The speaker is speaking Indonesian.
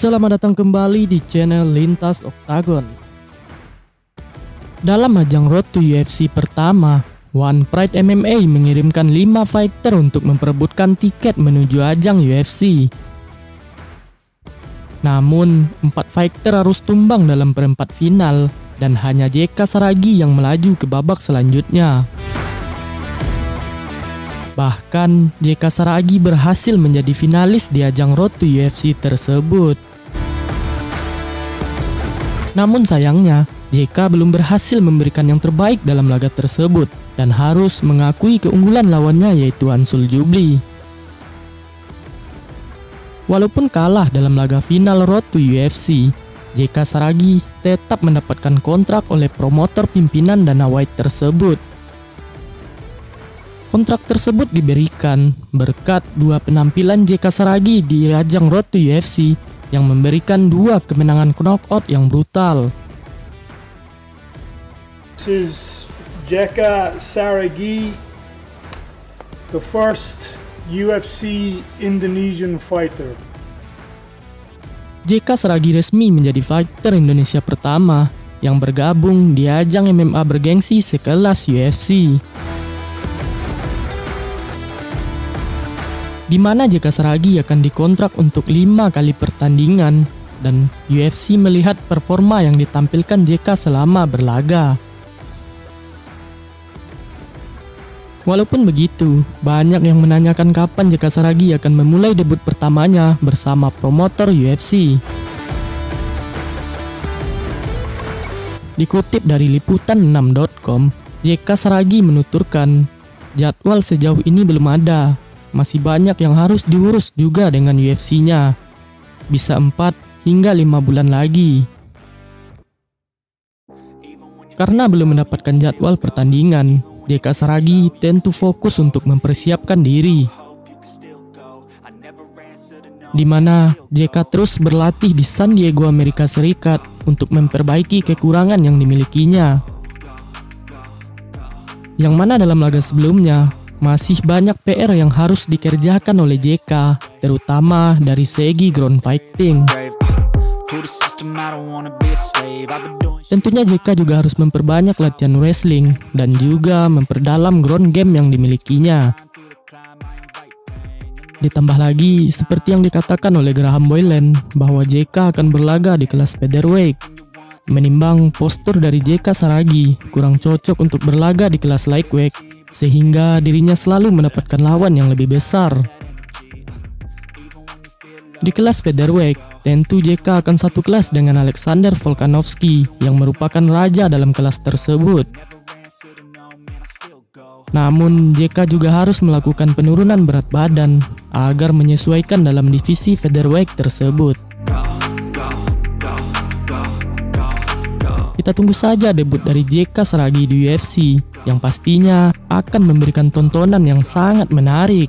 Selamat datang kembali di channel Lintas Octagon. Dalam ajang Road to UFC pertama, One Pride MMA mengirimkan 5 fighter untuk memperebutkan tiket menuju ajang UFC. Namun, 4 fighter harus tumbang dalam perempat final dan hanya JK Saragi yang melaju ke babak selanjutnya. Bahkan, JK Saragi berhasil menjadi finalis di ajang Road to UFC tersebut. Namun sayangnya, JK belum berhasil memberikan yang terbaik dalam laga tersebut dan harus mengakui keunggulan lawannya yaitu Ansul Jubli. Walaupun kalah dalam laga final Road to UFC, JK Saragi tetap mendapatkan kontrak oleh promotor pimpinan Dana White tersebut. Kontrak tersebut diberikan berkat 2 penampilan JK Saragi di ajang Road to UFC yang memberikan 2 kemenangan knockout yang brutal. This is JK Saragi, the first UFC Indonesian fighter. JK Saragi resmi menjadi fighter Indonesia pertama yang bergabung di ajang MMA bergengsi sekelas UFC. Di mana JK Saragi akan dikontrak untuk 5 kali pertandingan dan UFC melihat performa yang ditampilkan JK selama berlaga. Walaupun begitu, banyak yang menanyakan kapan JK Saragi akan memulai debut pertamanya bersama promotor UFC. Dikutip dari liputan6.com, JK Saragi menuturkan, jadwal sejauh ini belum ada. Masih banyak yang harus diurus juga dengan UFC-nya. Bisa 4 hingga 5 bulan lagi. Karena belum mendapatkan jadwal pertandingan, JK Saragi tentu fokus untuk mempersiapkan diri. Di mana JK terus berlatih di San Diego, Amerika Serikat untuk memperbaiki kekurangan yang dimilikinya. Yang mana dalam laga sebelumnya, masih banyak PR yang harus dikerjakan oleh JK, terutama dari segi ground fighting. Tentunya JK juga harus memperbanyak latihan wrestling dan juga memperdalam ground game yang dimilikinya. Ditambah lagi, seperti yang dikatakan oleh Graham Boylan, bahwa JK akan berlaga di kelas featherweight. Menimbang postur dari JK Saragi kurang cocok untuk berlaga di kelas lightweight, sehingga dirinya selalu mendapatkan lawan yang lebih besar. Di kelas featherweight, tentu JK akan satu kelas dengan Alexander Volkanovski yang merupakan raja dalam kelas tersebut. Namun, JK juga harus melakukan penurunan berat badan agar menyesuaikan dalam divisi featherweight tersebut. Kita tunggu saja debut dari JK Saragi di UFC yang pastinya akan memberikan tontonan yang sangat menarik.